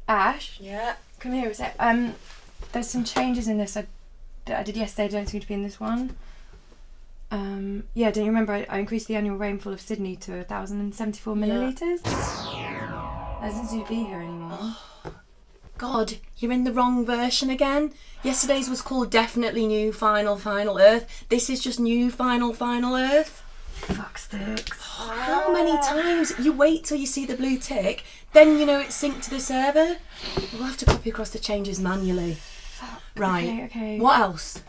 Ash? Yeah? Come here a sec. There's some changes in this that I did yesterday, don't seem to be in this one. Yeah, don't you remember I increased the annual rainfall of Sydney to 1,074 millilitres? That doesn't seem to be here anymore. God, you're in the wrong version again. Yesterday's was called Definitely New Final Earth. This is just New Final Earth. Fuck sticks. How many times? You wait till you see the blue tick, then you know it's synced to the server. We'll have to copy across the changes manually. Fuck. Right. Okay. What else?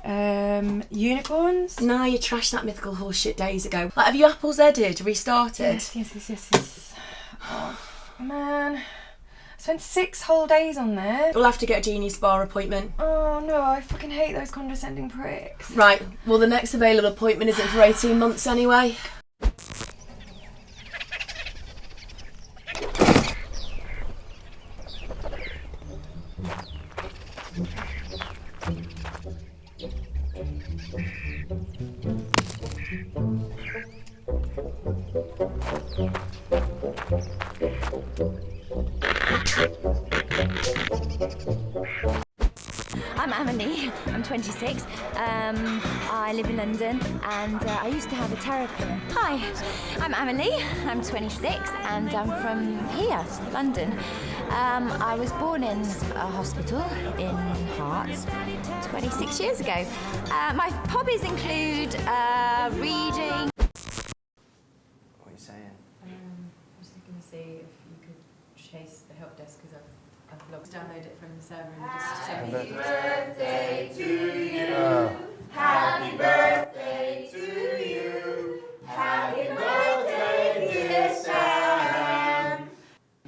Unicorns? Nah, you trashed that mythical horseshit days ago. Like, have you Apple's edited, restarted? Yes. Oh, man. I spent 6 whole days on there. We'll have to get a genius bar appointment. Oh no, I fucking hate those condescending pricks. Right, well the next available appointment isn't for 18 months anyway. I'm Emily, I'm 26, I live in London and I used to have a terrapin. Hi, I'm Emily, I'm 26 and I'm from here, London. I was born in a hospital in Hearts 26 years ago. My hobbies include reading. What are you saying? I was looking to see if you could chase the help desk because I've logged. Download it from the server and just send me. Happy birthday to you. Happy birthday to you. Happy birthday, dear Sam.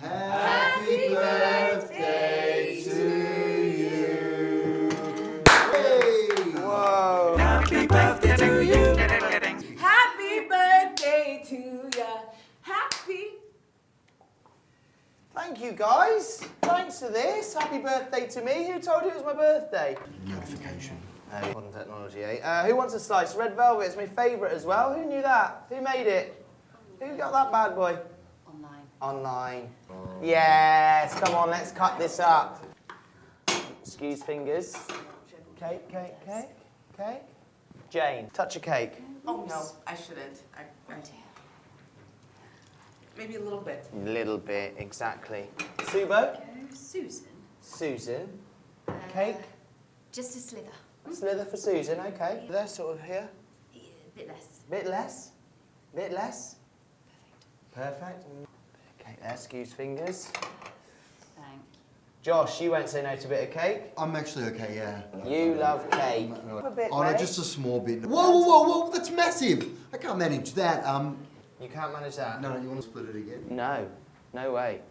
Happy birthday to you. Hey! Whoa! Happy birthday to you. Happy birthday to ya. Happy. Thank you guys. Thanks for this. Happy birthday to me. Who told you it was my birthday? Notification. Modern technology, eh? Who wants a slice? Red velvet. It's my favourite as well. Who knew that? Who made it? Who got that bad boy? Online. Yes. Come on. Let's cut this up. Excuse fingers. Cake. Jane, touch a cake. Oh no, I shouldn't. I maybe a little bit. Little bit, exactly. Subo? Susan. Susan. Cake? Just a slither. Slither for Susan, okay. They're sort of here. Yeah, a bit less. Bit less? Bit less? Perfect. Okay, there, excuse fingers. Thank Josh, you won't say no to a bit of cake. I'm actually okay, yeah. You love cake. A bit, oh, no, mate. just a small bit. Whoa, that's massive. I can't manage that. You can't manage that? No, you want to split it again? No. No way.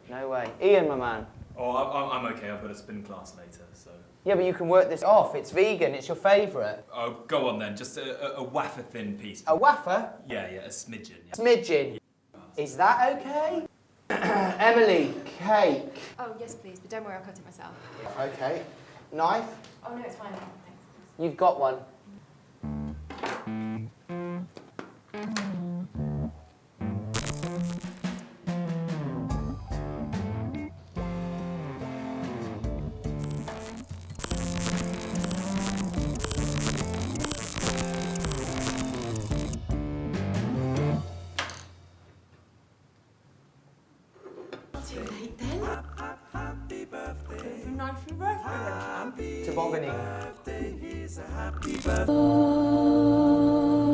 Ian, my man. Oh, I'm okay. I've got a spin class later, so... Yeah, but you can work this off. It's vegan. It's your favourite. Oh, go on then. Just a wafer thin piece. A wafer? Yeah, a smidgen. Yeah. Smidgen. Yeah. Is that okay? Emily, cake. Oh, yes, please, but don't worry, I'll cut it myself. Okay. Knife? Oh, no, it's fine. Thanks. You've got one. Tobogganing.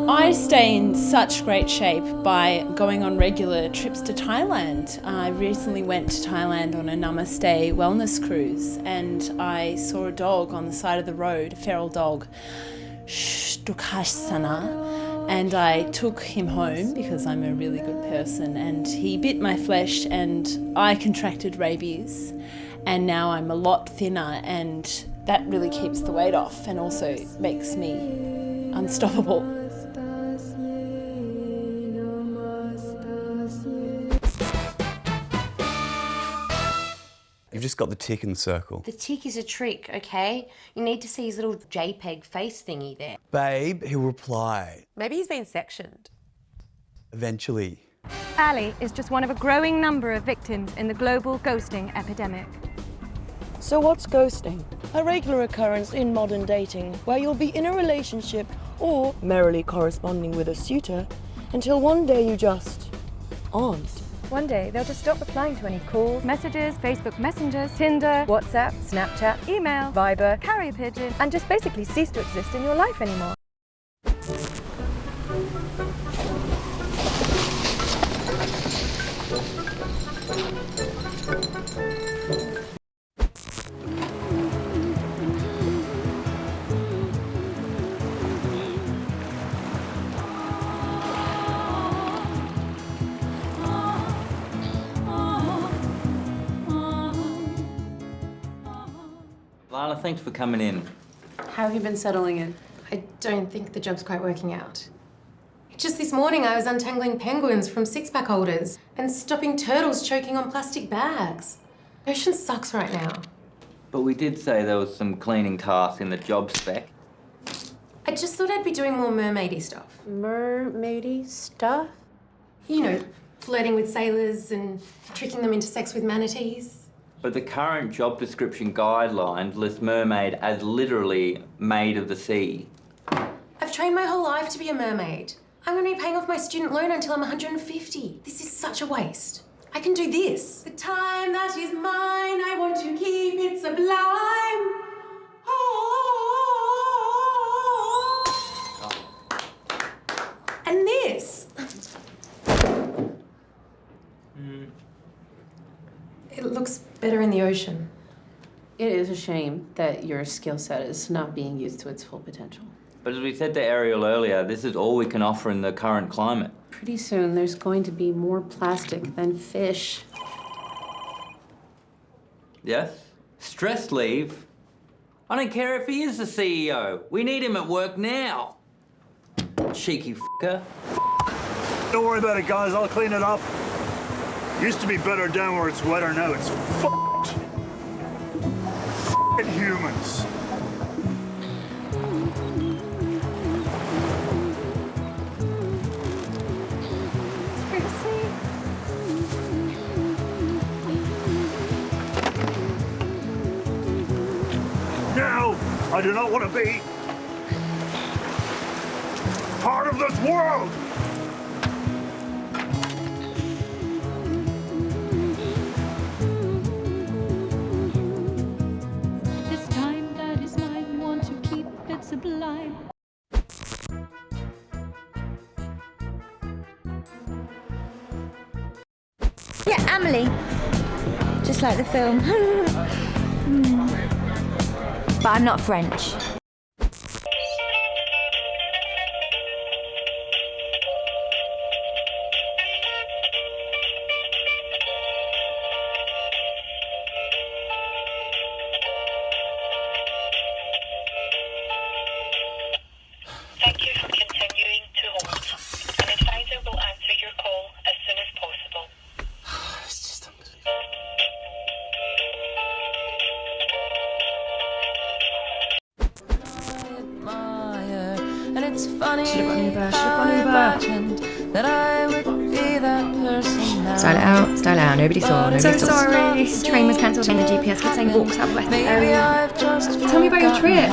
I stay in such great shape by going on regular trips to Thailand. I recently went to Thailand on a Namaste wellness cruise and I saw a dog on the side of the road, a feral dog, Stukashsana, and I took him home because I'm a really good person, and he bit my flesh and I contracted rabies, and now I'm a lot thinner, and that really keeps the weight off and also makes me unstoppable. You've just got the tick in the circle. The tick is a trick, okay? You need to see his little JPEG face thingy there. Babe, he'll reply. Maybe he's been sectioned. Eventually. Ali is just one of a growing number of victims in the global ghosting epidemic. So what's ghosting? A regular occurrence in modern dating where you'll be in a relationship or merrily corresponding with a suitor until one day you just aren't. One day, they'll just stop replying to any calls, messages, Facebook messengers, Tinder, WhatsApp, Snapchat, email, Viber, carrier pigeon, and just basically cease to exist in your life anymore. Lana, thanks for coming in. How have you been settling in? I don't think the job's quite working out. Just this morning I was untangling penguins from six-pack holders and stopping turtles choking on plastic bags. The ocean sucks right now. But we did say there was some cleaning tasks in the job spec. I just thought I'd be doing more mermaidy stuff. Mermaidy stuff? You know, flirting with sailors and tricking them into sex with manatees. But the current job description guidelines list mermaid as literally maid of the sea. I've trained my whole life to be a mermaid. I'm going to be paying off my student loan until I'm 150. This is such a waste. I can do this. The time that is mine, I want to keep it sublime. And this. It looks better in the ocean. It is a shame that your skill set is not being used to its full potential. But as we said to Ariel earlier, this is all we can offer in the current climate. Pretty soon there's going to be more plastic than fish. Yes? Stress leave? I don't care if he is the CEO. We need him at work now. Cheeky f***er. Don't worry about it, guys. I'll clean it up. Used to be better down where it's wetter, now it's f***ed. F***ed humans. Now, I do not want to be part of this world. Sublime. Yeah, Amelie. Just like the film. But I'm not French. Thank you for continuing to hold. An advisor will answer your call as soon as possible. It's just unbelievable. And it's funny that I would be that person now. Style it out, nobody saw, nobody So saw. sorry, train was cancelled and the GPS kept saying walk southwest. Tell me about your trip.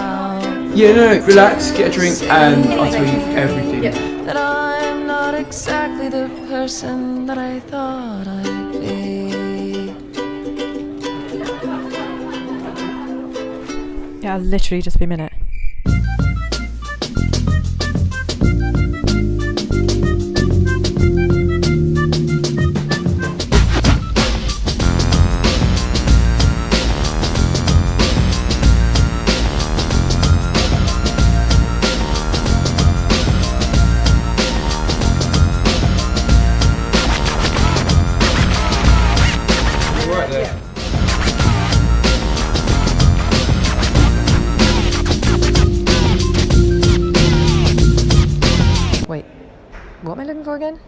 Yeah, no, relax, get a drink, and I'll tell you everything. That I'm not exactly the person that I thought I'd be. Yeah, I'll literally just be a minute. Wait, what am I looking for again?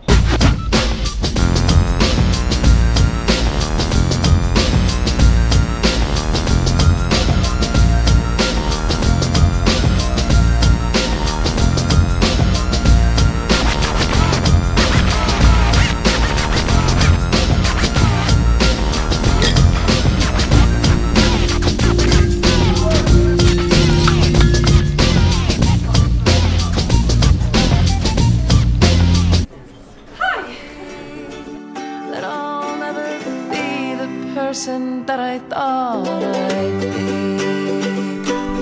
That I'll never be the person that I thought I'd be.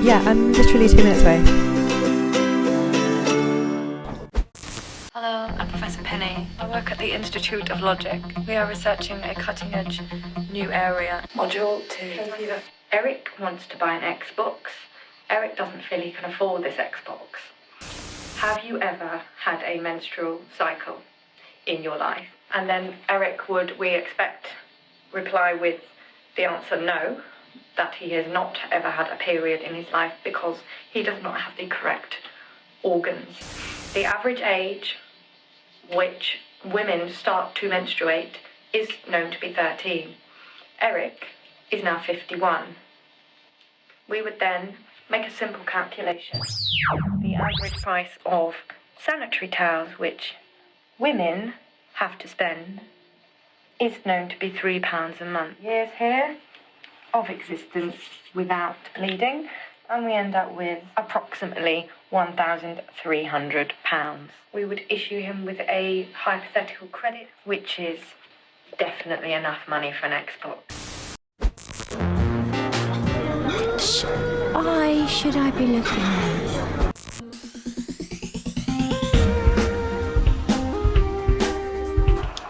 Yeah, I'm literally 2 minutes away. Hello, I'm Professor Penny. I work at the Institute of Logic. We are researching a cutting-edge new area. Module 2. Eric wants to buy an Xbox. Eric doesn't feel he can afford this Xbox. Have you ever had a menstrual cycle in your life? And then Eric would, we expect, reply with the answer no, that he has not ever had a period in his life because he does not have the correct organs. The average age which women start to menstruate is known to be 13. Eric is now 51. We would then make a simple calculation. The average price of sanitary towels which women have to spend is known to be £3 a month. Years here of existence without bleeding, and we end up with approximately £1,300. We would issue him with a hypothetical credit, which is definitely enough money for an Xbox. Which eye should I be looking at?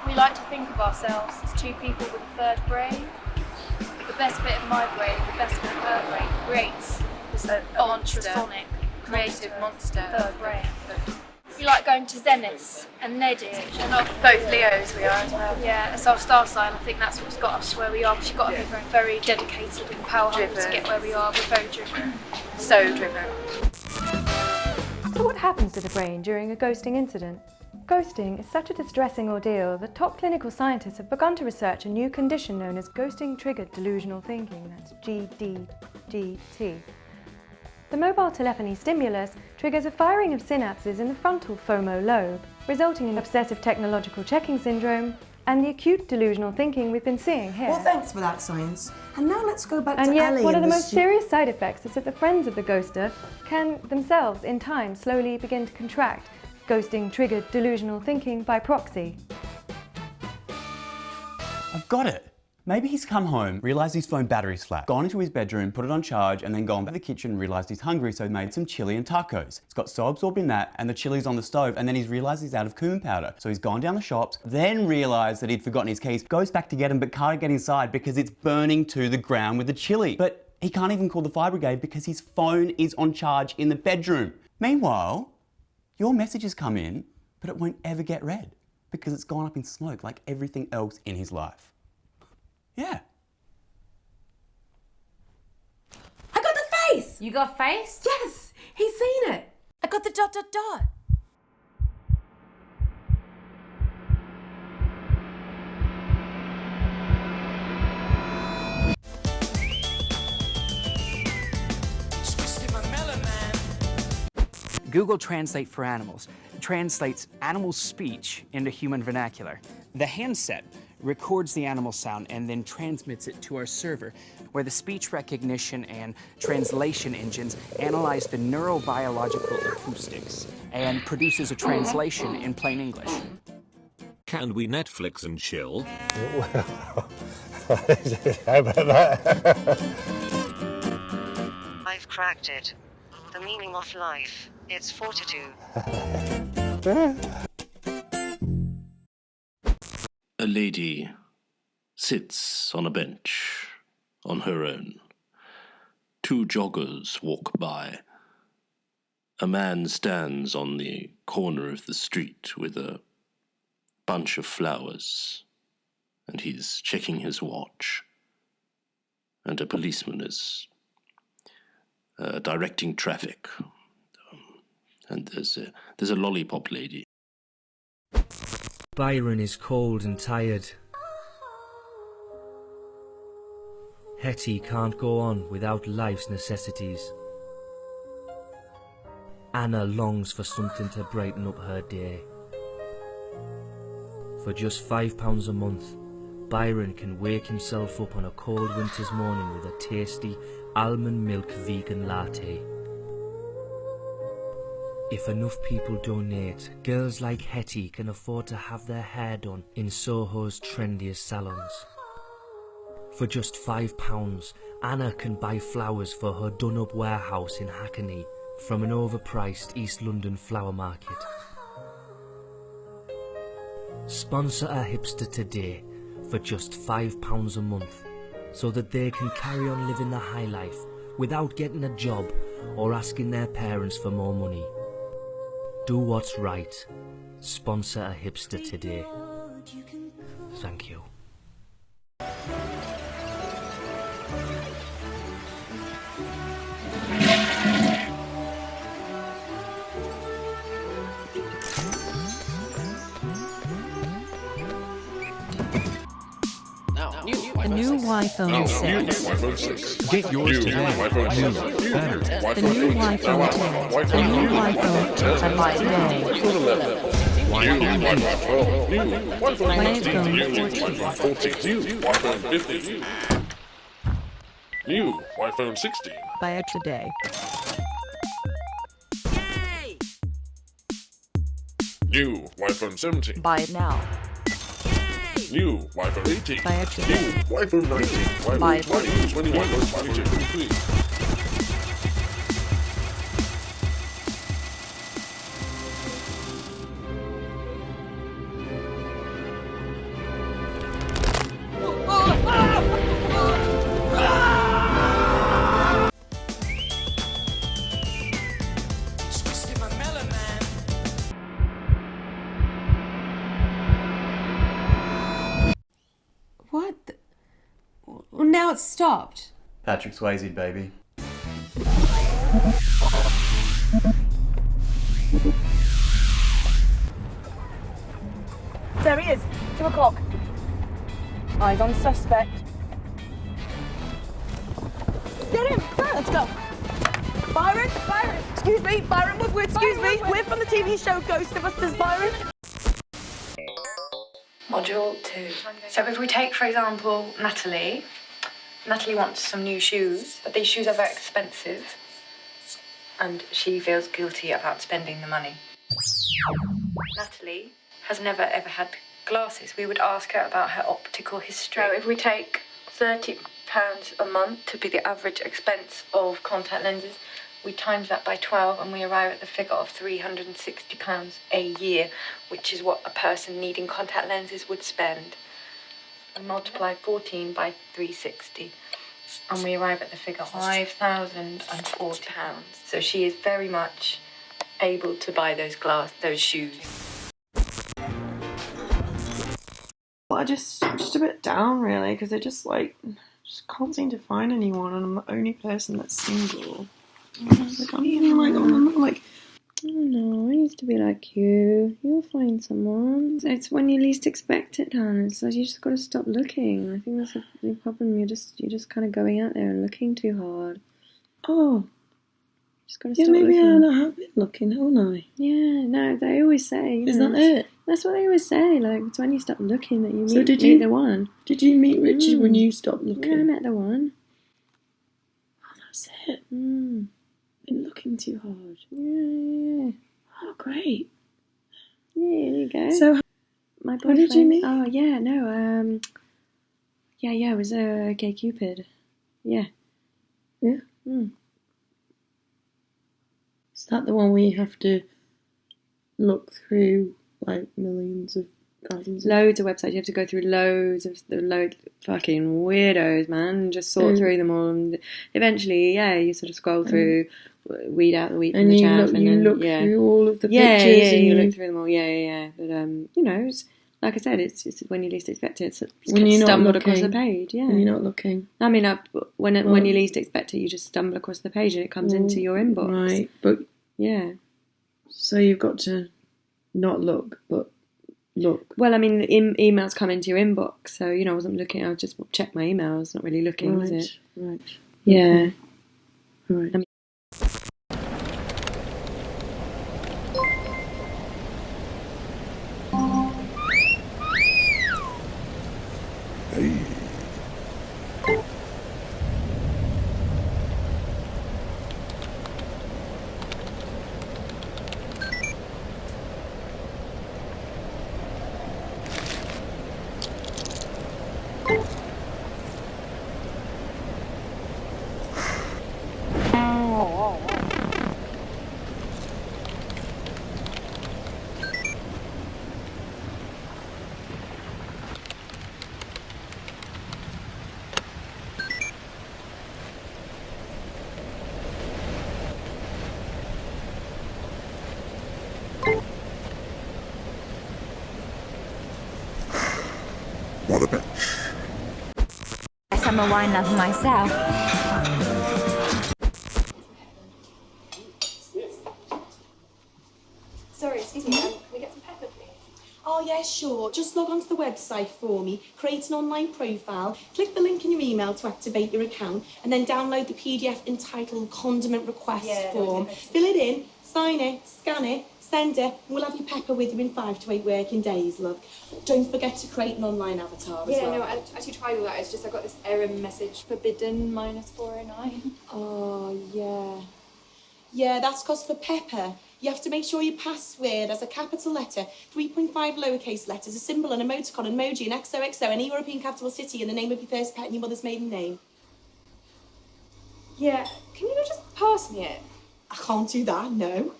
We like to think of ourselves as two people with a third brain. The best bit of my brain, the best bit of her brain creates this ultrasonic, creative monster third brain. We like going to zeniths and neddies. Both Leos we are as well. Yeah, it's our star sign. I think that's what's got us where we are. Because you've got to be very, very dedicated and power hungry to get where we are. We're very driven. So driven. So what happens to the brain during a ghosting incident? Ghosting is such a distressing ordeal that top clinical scientists have begun to research a new condition known as ghosting-triggered delusional thinking, that's GDGT. The mobile telephony stimulus triggers a firing of synapses in the frontal FOMO lobe, resulting in obsessive technological checking syndrome and the acute delusional thinking we've been seeing here. Well, thanks for that, science. And now let's go back And to yet, Ellie one of and the most serious side effects is that the friends of the ghoster can themselves, in time, slowly begin to contract ghosting-triggered delusional thinking by proxy. I've got it. Maybe he's come home, realised his phone battery's flat, gone into his bedroom, put it on charge, and then gone back to the kitchen and realised he's hungry, so he made some chili and tacos. He's got so absorbed in that, and the chili's on the stove, and then he's realised he's out of cumin powder. So he's gone down the shops, then realised that he'd forgotten his keys, goes back to get them, but can't get inside because it's burning to the ground with the chili. But he can't even call the fire brigade because his phone is on charge in the bedroom. Meanwhile, your messages come in, but it won't ever get read because it's gone up in smoke like everything else in his life. Yeah. I got the face! You got face? Yes! He's seen it! I got the ... Google Translate for Animals translates animal speech into human vernacular. The handset records the animal sound and then transmits it to our server, where the speech recognition and translation engines analyze the neurobiological acoustics and produces a translation in plain English. Can we Netflix and chill? How about that? I've cracked it. The meaning of life, it's fortitude. A lady sits on a bench on her own. 2 joggers walk by. A man stands on the corner of the street with a bunch of flowers, and he's checking his watch. And a policeman is directing traffic. And there's a lollipop lady. Byron is cold and tired. Hetty can't go on without life's necessities. Anna longs for something to brighten up her day. For just £5 a month, Byron can wake himself up on a cold winter's morning with a tasty almond milk vegan latte. If enough people donate, girls like Hetty can afford to have their hair done in Soho's trendiest salons. For just £5, Anna can buy flowers for her done-up warehouse in Hackney from an overpriced East London flower market. Sponsor a hipster today for just £5 a month so that they can carry on living the high life without getting a job or asking their parents for more money. Do what's right. Sponsor a hipster today. Thank you. The new iPhone 6. Get yours today. New, better. The new iPhone 10. The new iPhone 10. Buy today. New iPhone 16. Buy it today. New iPhone 17. Buy it now. New iPhone 18. Buy it today. New iPhone 19. iPhone Buy it 20. 21. iPhone 23. What? Well, now it's stopped. Patrick Swayze, baby. There he is. 2 o'clock. Eyes on suspect. Get him! Let's go. Byron! Byron! Excuse me, Byron Woodward, excuse me. We're from the TV show Ghostbusters, Byron. Module 2. So if we take, for example, Natalie wants some new shoes, but these shoes are very expensive, and she feels guilty about spending the money. Natalie has never ever had glasses. We would ask her about her optical history. So if we take £30 a month to be the average expense of contact lenses, we times that by 12 and we arrive at the figure of £360 a year, which is what a person needing contact lenses would spend. And multiply 14 by 360 and we arrive at the figure of £5,040. So she is very much able to buy those shoes. Well, I'm just a bit down really, because I just can't seem to find anyone, and I'm the only person that's single. I don't know, I used to be like you. You'll find someone. It's when you least expect it, Han. So you just got to stop looking. I think that's the problem. You're just kind of going out there and looking too hard. Oh. Just got to stop maybe looking. I have been looking, haven't I? Yeah, no, they always say. Is that it? That's what they always say. Like, it's when you stop looking that you meet, So did meet you- the one. Did you meet Richard when you stopped looking? Yeah, I met the one. Oh, that's it. Mm. Been looking too hard. Yeah. Oh, great. Yeah, there you go. So, my how did you boyfriend- meet? Oh, yeah, no, yeah, it was Gay Cupid. Yeah. Yeah? Mm. that the one where you have to look through like millions of thousands? Loads of websites. You have to go through loads of fucking weirdos, man, and just sort through them all. And eventually, you sort of scroll through, weed out the wheat from the chaff, and then look through all of the pictures. And you look through them all. But it's, like I said, it's when you least expect it. It's When you're not stumbled looking. across the page. Yeah, When you're not looking. I mean, when you least expect it, you just stumble across the page and it comes into your inbox. Right, but yeah. So you've got to not look, but look. Well, I mean, emails come into your inbox, so I wasn't looking. I just checked my emails, not really looking, was it? Right. Yeah. Right. I mean, What a bitch. Yes, I'm a wine lover myself. Sorry, excuse me, can we get some pepper, please? Oh, yeah, sure. Just log onto the website for me, create an online profile, click the link in your email to activate your account, and then download the PDF entitled Condiment Request form. Fill it in, sign it, scan it, send it, and we'll have your pepper with you in 5 to 8 working days, love. Don't forget to create an online avatar as well. no, I actually tried all that. It's just I got this error message, forbidden -409. Oh, yeah. Yeah, that's because for pepper, you have to make sure your password has a capital letter, 3.5 lowercase letters, a symbol, an emoticon, an emoji, an XOXO, any European capital city, and the name of your first pet and your mother's maiden name. Yeah, can you not just pass me it? I can't do that, no.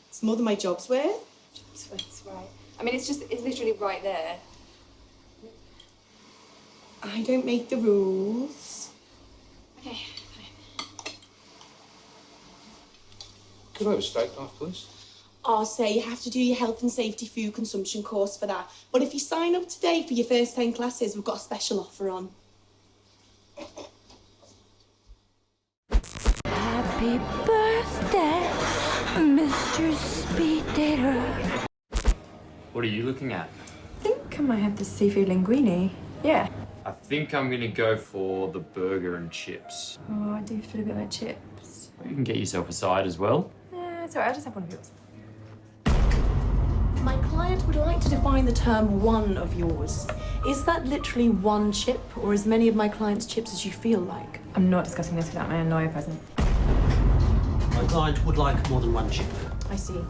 It's more than my job's worth. That's right. I mean, it's literally right there. I don't make the rules. Okay. Could I have a steak knife, please? I'll say you have to do your health and safety food consumption course for that. But if you sign up today for your first 10 classes, we've got a special offer on. Happy birthday, Mr. Speed Dater. What are you looking at? I think I might have the seafood linguine. Yeah. I think I'm gonna go for the burger and chips. Oh, I do feel a bit like chips. You can get yourself a side as well. Sorry, I'll just have one of yours. My client would like to define the term one of yours. Is that literally one chip, or as many of my clients' chips as you feel like? I'm not discussing this without my own lawyer present. My client would like more than one chip. I see.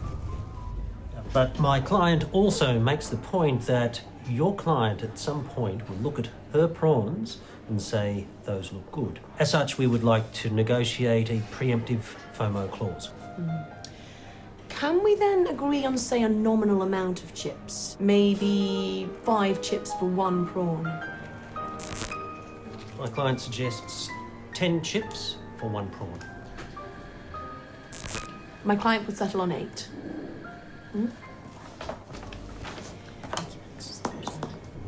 But my client also makes the point that your client at some point will look at her prawns and say, those look good. As such, we would like to negotiate a preemptive FOMO clause. Can we then agree on, say, a nominal amount of chips? Maybe 5 chips for 1 prawn? My client suggests 10 chips for 1 prawn. My client would settle on 8.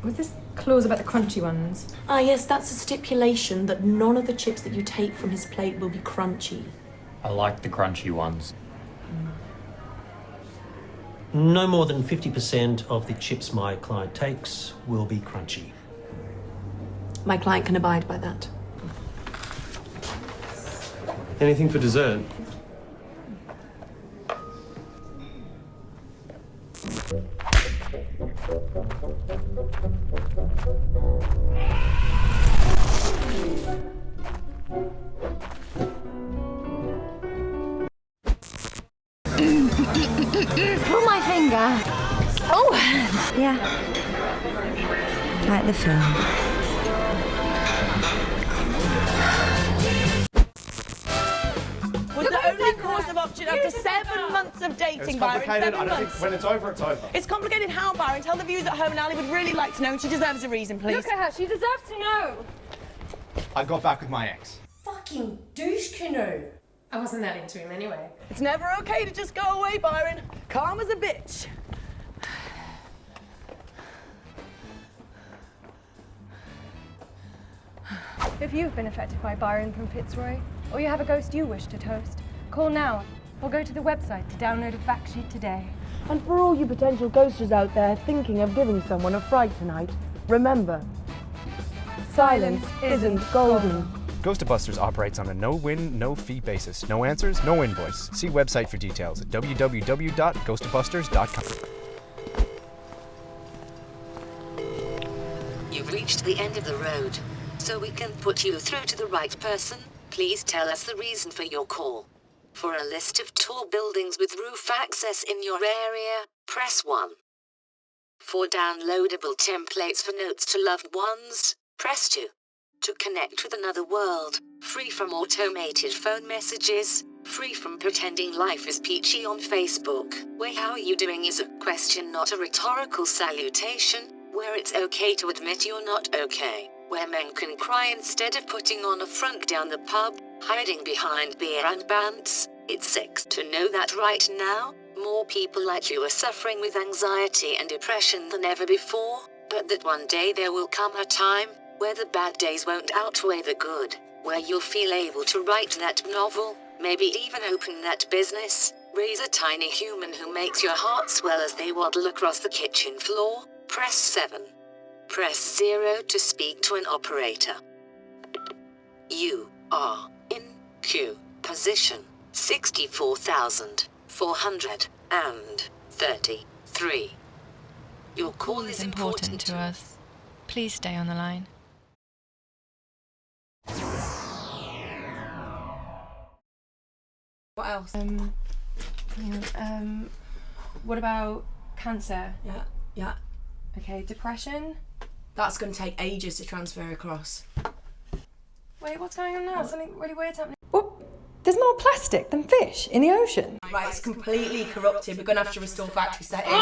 Was this clause about the crunchy ones? Ah, yes, that's a stipulation that none of the chips that you take from his plate will be crunchy. I like the crunchy ones. No more than 50% of the chips my client takes will be crunchy. My client can abide by that. Anything for dessert? Pull my finger. Oh, yeah. Like the film. Was the only course course of option after 7 months of dating, It's Byron. complicated. 7 I don't months. think when it's over, it's over. It's complicated how, Byron? Tell the viewers at home, and Ali would really like to know, and she deserves a reason, please. Look at her, she deserves to know. I got back with my ex. Fucking douche canoe. I wasn't that into him anyway. It's never okay to just go away, Byron. Calm as a bitch. If you've been affected by Byron from Fitzroy, or you have a ghost you wish to toast, call now or go to the website to download a fact sheet today. And for all you potential ghosters out there thinking of giving someone a fright tonight, remember, silence isn't golden. Ghostbusters operates on a no-win, no-fee basis. No answers, no invoice. See website for details at www.ghostbusters.com. You've reached the end of the road. So we can put you through to the right person. Please tell us the reason for your call. For a list of tall buildings with roof access in your area, press 1. For downloadable templates for notes to loved ones, press 2. To connect with another world, free from automated phone messages, free from pretending life is peachy on Facebook, where how are you doing is a question, not a rhetorical salutation, where it's okay to admit you're not okay, where men can cry instead of putting on a front down the pub, hiding behind beer and bants. It's sex to know that right now, more people like you are suffering with anxiety and depression than ever before, but that one day there will come a time where the bad days won't outweigh the good, where you'll feel able to write that novel, maybe even open that business, raise a tiny human who makes your heart swell as they waddle across the kitchen floor. Press 7. Press 0 to speak to an operator. You are in queue position 64,433. Your call is important to us. Please stay on the line. What else? What about cancer? Yeah. Okay, depression? That's going to take ages to transfer across. Wait, what's going on now? Something really weird's happening. There's more plastic than fish in the ocean. Right, it's completely corrupted. We're going to have to restore factory settings.